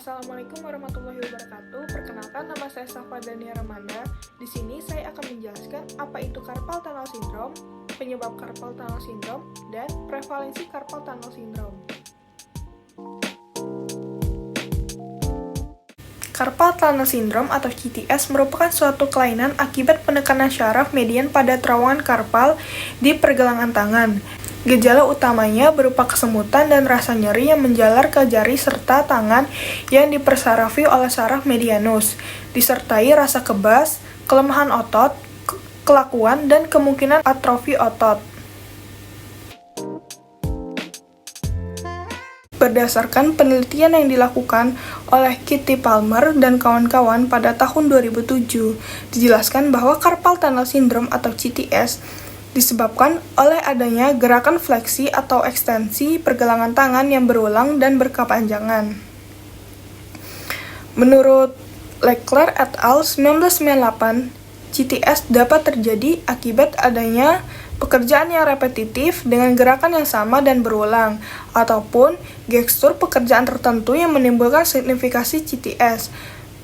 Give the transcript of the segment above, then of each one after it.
Assalamualaikum warahmatullahi wabarakatuh. Perkenalkan, nama saya Safa Dania Ramanda. Di sini saya akan menjelaskan apa itu carpal tunnel syndrome, penyebab carpal tunnel syndrome, dan prevalensi carpal tunnel syndrome. Carpal tunnel syndrome atau CTS merupakan suatu kelainan akibat penekanan syaraf median pada terowongan karpal di pergelangan tangan. Gejala utamanya berupa kesemutan dan rasa nyeri yang menjalar ke jari serta tangan yang dipersarafi oleh saraf medianus, disertai rasa kebas, kelemahan otot, kelakuan, dan kemungkinan atrofi otot. Berdasarkan penelitian yang dilakukan oleh Kitty Palmer dan kawan-kawan pada tahun 2007, dijelaskan bahwa carpal tunnel syndrome atau CTS disebabkan oleh adanya gerakan fleksi atau ekstensi pergelangan tangan yang berulang dan berkepanjangan. Menurut Leclerc et al. 1998, CTS dapat terjadi akibat adanya pekerjaan yang repetitif dengan gerakan yang sama dan berulang, ataupun gestur pekerjaan tertentu yang menimbulkan signifikasi CTS.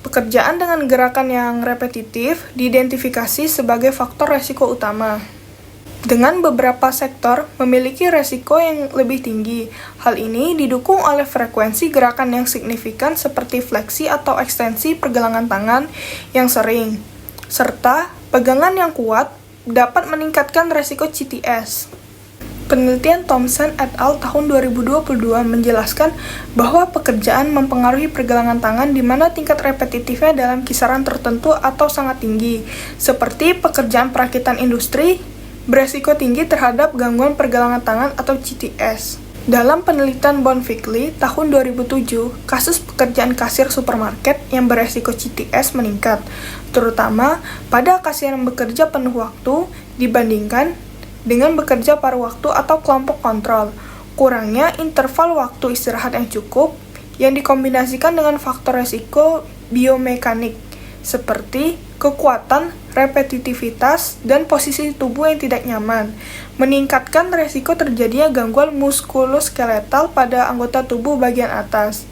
Pekerjaan dengan gerakan yang repetitif diidentifikasi sebagai faktor resiko utama. Dengan beberapa sektor memiliki resiko yang lebih tinggi. Hal ini didukung oleh frekuensi gerakan yang signifikan seperti fleksi atau ekstensi pergelangan tangan yang sering, serta pegangan yang kuat dapat meningkatkan resiko CTS. Penelitian Thompson et al. Tahun 2022 menjelaskan bahwa pekerjaan mempengaruhi pergelangan tangan di mana tingkat repetitifnya dalam kisaran tertentu atau sangat tinggi, seperti pekerjaan perakitan industri, beresiko tinggi terhadap gangguan pergelangan tangan atau CTS. Dalam penelitian Bonfigley tahun 2007, kasus pekerjaan kasir supermarket yang beresiko CTS meningkat, terutama pada kasir yang bekerja penuh waktu dibandingkan dengan bekerja paruh waktu atau kelompok kontrol. Kurangnya interval waktu istirahat yang cukup yang dikombinasikan dengan faktor resiko biomekanik seperti kekuatan, repetitivitas, dan posisi tubuh yang tidak nyaman, meningkatkan resiko terjadinya gangguan muskuloskeletal pada anggota tubuh bagian atas.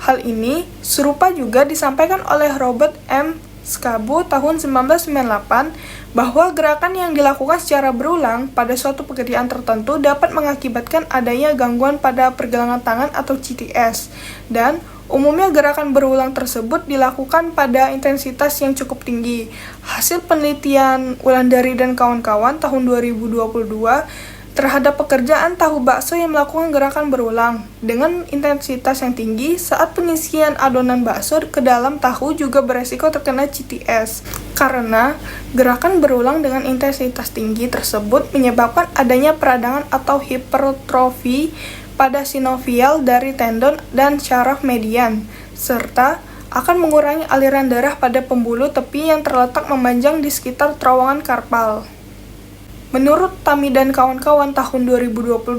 Hal ini serupa juga disampaikan oleh Robert M. Scabo tahun 1998 bahwa gerakan yang dilakukan secara berulang pada suatu pekerjaan tertentu dapat mengakibatkan adanya gangguan pada pergelangan tangan atau CTS, dan umumnya gerakan berulang tersebut dilakukan pada intensitas yang cukup tinggi. Hasil penelitian Wulandari dan kawan-kawan tahun 2022 terhadap pekerjaan tahu bakso yang melakukan gerakan berulang dengan intensitas yang tinggi saat pengisian adonan bakso ke dalam tahu juga beresiko terkena CTS. Karena gerakan berulang dengan intensitas tinggi tersebut menyebabkan adanya peradangan atau hipertrofi pada sinovial dari tendon dan syaraf median, serta akan mengurangi aliran darah pada pembuluh tepi yang terletak memanjang di sekitar terowongan karpal. Menurut Tami dan kawan-kawan tahun 2022,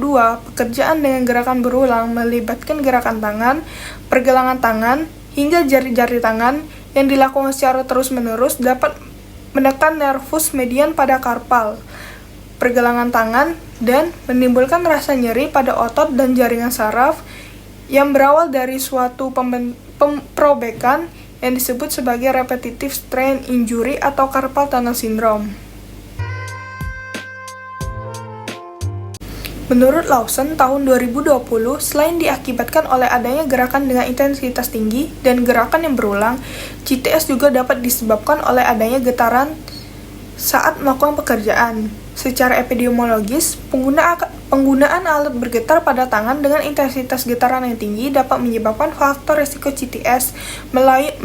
pekerjaan dengan gerakan berulang melibatkan gerakan tangan, pergelangan tangan, hingga jari-jari tangan yang dilakukan secara terus-menerus dapat menekan nervus median pada karpal, pergelangan tangan, dan menimbulkan rasa nyeri pada otot dan jaringan saraf yang berawal dari suatu perobekan yang disebut sebagai repetitive strain injury atau carpal tunnel syndrome. Menurut Lawson tahun 2020, selain diakibatkan oleh adanya gerakan dengan intensitas tinggi dan gerakan yang berulang, CTS juga dapat disebabkan oleh adanya getaran saat melakukan pekerjaan. Secara epidemiologis, penggunaan alat bergetar pada tangan dengan intensitas getaran yang tinggi dapat menyebabkan faktor risiko CTS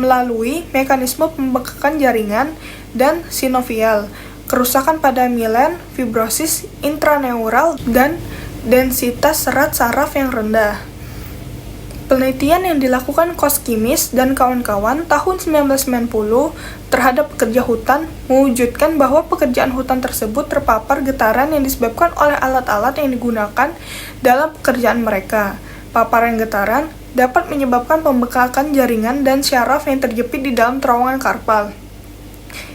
melalui mekanisme pembengkakan jaringan dan sinovial, kerusakan pada milen, fibrosis intraneural, dan densitas serat saraf yang rendah. Penelitian yang dilakukan Koskimis dan kawan-kawan tahun 1990 terhadap pekerja hutan mewujudkan bahwa pekerjaan hutan tersebut terpapar getaran yang disebabkan oleh alat-alat yang digunakan dalam pekerjaan mereka. Paparan getaran dapat menyebabkan pembengkakan jaringan dan syaraf yang terjepit di dalam terowongan karpal,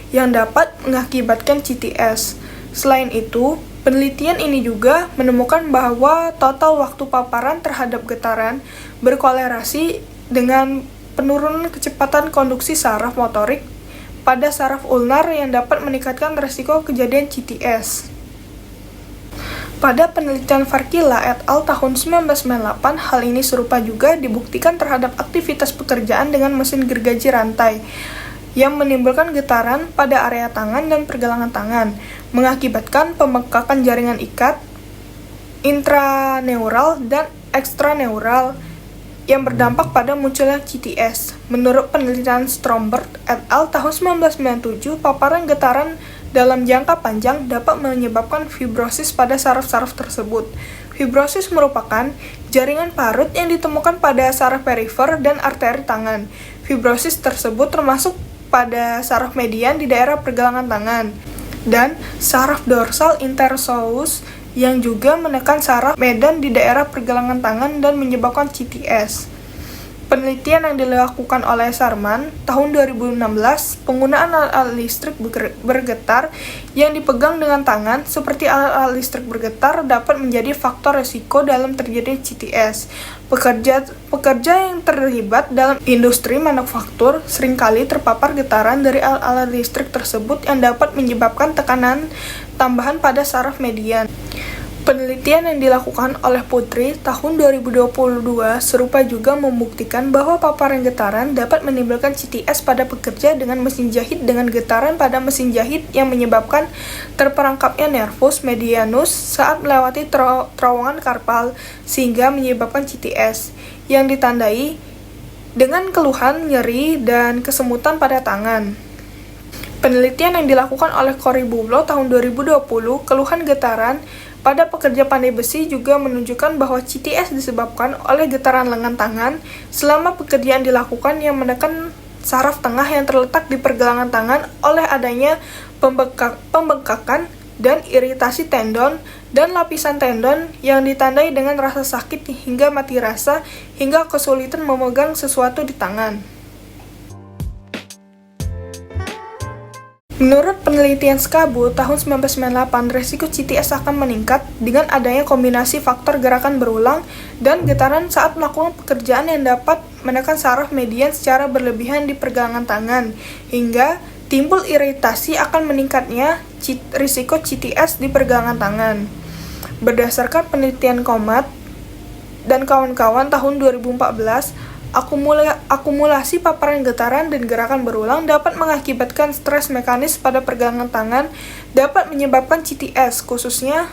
yang dapat mengakibatkan CTS. Selain itu, penelitian ini juga menemukan bahwa total waktu paparan terhadap getaran berkolerasi dengan penurunan kecepatan konduksi saraf motorik pada saraf ulnar yang dapat meningkatkan risiko kejadian CTS. Pada penelitian Varkila et al. Tahun 1998, hal ini serupa juga dibuktikan terhadap aktivitas pekerjaan dengan mesin gergaji rantai yang menimbulkan getaran pada area tangan dan pergelangan tangan, mengakibatkan pembengkakan jaringan ikat intraneural dan ekstraneural yang berdampak pada munculnya CTS. Menurut penelitian Stromberg et al. Tahun 1997, paparan getaran dalam jangka panjang dapat menyebabkan fibrosis pada saraf-saraf tersebut. Fibrosis merupakan jaringan parut yang ditemukan pada saraf perifer dan arteri tangan. Fibrosis tersebut termasuk pada saraf median di daerah pergelangan tangan dan saraf dorsal interosseous yang juga menekan saraf medan di daerah pergelangan tangan dan menyebabkan CTS. Penelitian yang dilakukan oleh Sharman tahun 2016, penggunaan alat-alat listrik bergetar yang dipegang dengan tangan seperti alat-alat listrik bergetar dapat menjadi faktor risiko dalam terjadi CTS. Pekerja yang terlibat dalam industri manufaktur seringkali terpapar getaran dari alat-alat listrik tersebut yang dapat menyebabkan tekanan tambahan pada saraf median. Penelitian yang dilakukan oleh Putri tahun 2022 serupa juga membuktikan bahwa paparan getaran dapat menimbulkan CTS pada pekerja dengan mesin jahit dengan getaran pada mesin jahit yang menyebabkan terperangkapnya nervus medianus saat melewati terowongan karpal sehingga menyebabkan CTS yang ditandai dengan keluhan, nyeri, dan kesemutan pada tangan. Penelitian yang dilakukan oleh Cory Bublo tahun 2020, keluhan getaran pada pekerja pandai besi juga menunjukkan bahwa CTS disebabkan oleh getaran lengan tangan selama pekerjaan dilakukan yang menekan saraf tengah yang terletak di pergelangan tangan oleh adanya pembengkakan dan iritasi tendon dan lapisan tendon yang ditandai dengan rasa sakit hingga mati rasa hingga kesulitan memegang sesuatu di tangan. Menurut penelitian Skabu tahun 1998, risiko CTS akan meningkat dengan adanya kombinasi faktor gerakan berulang dan getaran saat melakukan pekerjaan yang dapat menekan saraf median secara berlebihan di pergelangan tangan, hingga timbul iritasi akan meningkatnya risiko CTS di pergelangan tangan. Berdasarkan penelitian Komat dan kawan-kawan tahun 2014, akumulasi paparan getaran dan gerakan berulang dapat mengakibatkan stres mekanis pada pergelangan tangan dapat menyebabkan CTS, khususnya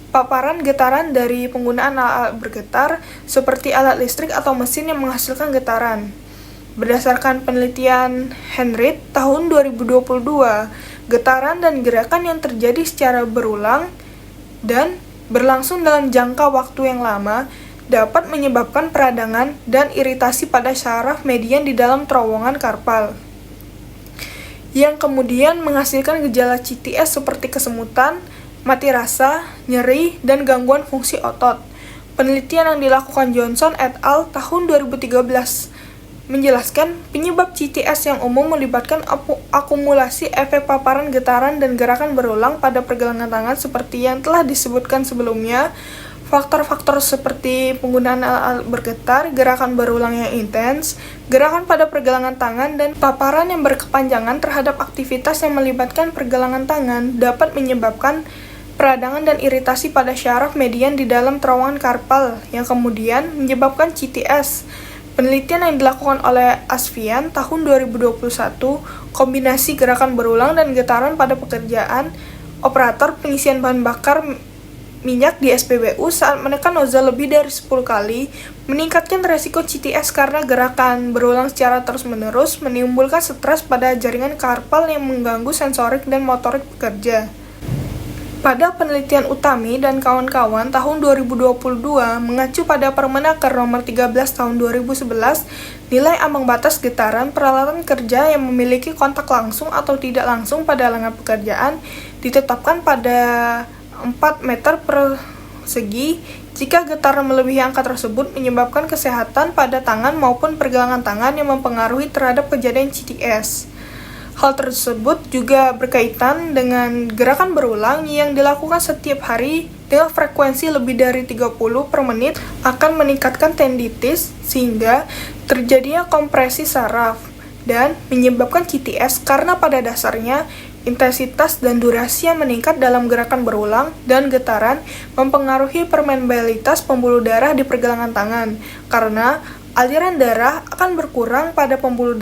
paparan getaran dari penggunaan alat bergetar seperti alat listrik atau mesin yang menghasilkan getaran. Berdasarkan penelitian Henrit tahun 2022, getaran dan gerakan yang terjadi secara berulang dan berlangsung dalam jangka waktu yang lama dapat menyebabkan peradangan dan iritasi pada saraf median di dalam terowongan karpal, yang kemudian menghasilkan gejala CTS seperti kesemutan, mati rasa, nyeri, dan gangguan fungsi otot. Penelitian yang dilakukan Johnson et al. Tahun 2013 menjelaskan penyebab CTS yang umum melibatkan akumulasi efek paparan getaran dan gerakan berulang pada pergelangan tangan seperti yang telah disebutkan sebelumnya. Faktor-faktor seperti penggunaan alat bergetar, gerakan berulang yang intens, gerakan pada pergelangan tangan, dan paparan yang berkepanjangan terhadap aktivitas yang melibatkan pergelangan tangan dapat menyebabkan peradangan dan iritasi pada syaraf median di dalam terowongan karpal yang kemudian menyebabkan CTS. Penelitian yang dilakukan oleh Asfian tahun 2021, kombinasi gerakan berulang dan getaran pada pekerjaan operator pengisian bahan bakar minyak di SPBU saat menekan nozzle lebih dari 10 kali, meningkatkan resiko CTS karena gerakan berulang secara terus-menerus menimbulkan stres pada jaringan karpal yang mengganggu sensorik dan motorik pekerja. Pada penelitian Utami dan kawan-kawan tahun 2022 mengacu pada Permenaker nomor 13 tahun 2011, nilai ambang batas getaran peralatan kerja yang memiliki kontak langsung atau tidak langsung pada lengan pekerjaan ditetapkan pada 4 meter persegi jika getaran melebihi angka tersebut menyebabkan kesehatan pada tangan maupun pergelangan tangan yang mempengaruhi terhadap kejadian CTS. Hal tersebut juga berkaitan dengan gerakan berulang yang dilakukan setiap hari dengan frekuensi lebih dari 30 per menit akan meningkatkan tenditis sehingga Terjadinya kompresi saraf dan menyebabkan CTS karena pada dasarnya intensitas dan durasi yang meningkat dalam gerakan berulang dan getaran mempengaruhi permeabilitas pembuluh darah di pergelangan tangan karena aliran darah akan berkurang pada pembuluh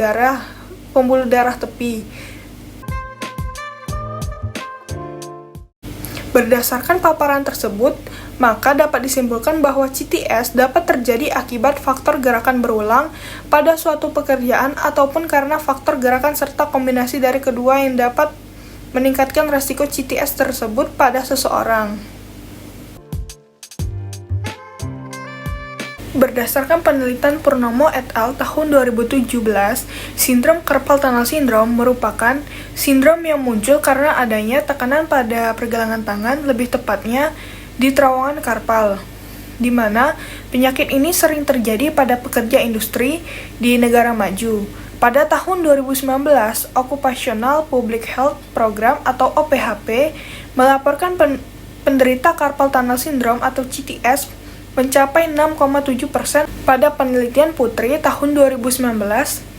darah tepi. Berdasarkan paparan tersebut, maka dapat disimpulkan bahwa CTS dapat terjadi akibat faktor gerakan berulang pada suatu pekerjaan ataupun karena faktor gerakan serta kombinasi dari kedua yang dapat meningkatkan resiko CTS tersebut pada seseorang. Berdasarkan penelitian Purnomo et al. Tahun 2017, sindrom carpal tunnel syndrome merupakan sindrom yang muncul karena adanya tekanan pada pergelangan tangan, lebih tepatnya di terowongan karpal, di mana penyakit ini sering terjadi pada pekerja industri di negara maju. Pada tahun 2019, Occupational Public Health Program atau OPHP melaporkan penderita carpal tunnel syndrome atau CTS mencapai 6,7%. Pada penelitian Putri tahun 2019,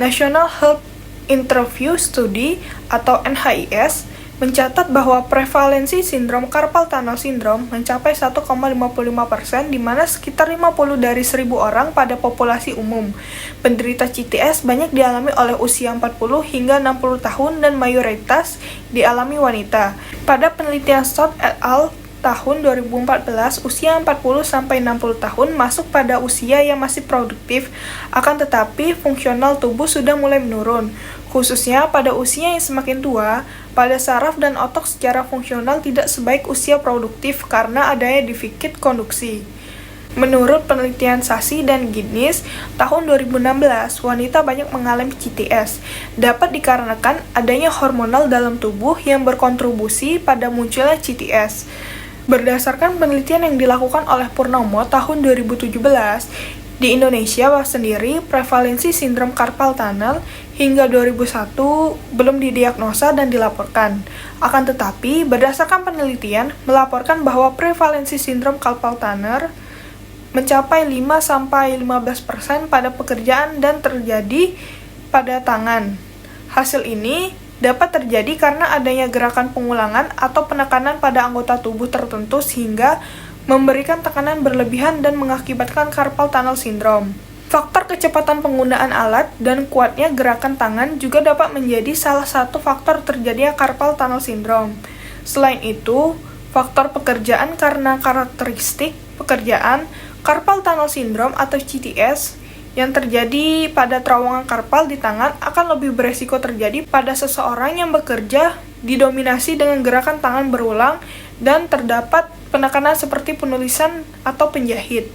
National Health Interview Study atau NHIS mencatat bahwa prevalensi sindrom carpal tunnel syndrome mencapai 1,55%, di mana sekitar 50 dari 1.000 orang pada populasi umum. Penderita CTS banyak dialami oleh usia 40 hingga 60 tahun dan mayoritas dialami wanita. Pada penelitian Stott et al. Tahun 2014, usia 40-60 tahun masuk pada usia yang masih produktif, akan tetapi fungsional tubuh sudah mulai menurun. Khususnya pada usia yang semakin tua, pada saraf dan otot secara fungsional tidak sebaik usia produktif karena adanya defisit konduksi. Menurut penelitian Sasi dan Guinness, tahun 2016, wanita banyak mengalami CTS. Dapat dikarenakan adanya hormonal dalam tubuh yang berkontribusi pada munculnya CTS. Berdasarkan penelitian yang dilakukan oleh Purnomo tahun 2017, di Indonesia sendiri prevalensi sindrom carpal tunnel hingga 2001 belum didiagnosa dan dilaporkan. Akan tetapi, berdasarkan penelitian melaporkan bahwa prevalensi sindrom carpal tunnel mencapai 5-15% pada pekerjaan dan terjadi pada tangan. Hasil ini dapat terjadi karena adanya gerakan pengulangan atau penekanan pada anggota tubuh tertentu sehingga memberikan tekanan berlebihan dan mengakibatkan carpal tunnel syndrome. Faktor kecepatan penggunaan alat dan kuatnya gerakan tangan juga dapat menjadi salah satu faktor terjadinya carpal tunnel syndrome. Selain itu, faktor pekerjaan karena karakteristik pekerjaan carpal tunnel syndrome atau CTS yang terjadi pada terowongan karpal di tangan akan lebih beresiko terjadi pada seseorang yang bekerja didominasi dengan gerakan tangan berulang dan terdapat penekanan seperti penulisan atau penjahit.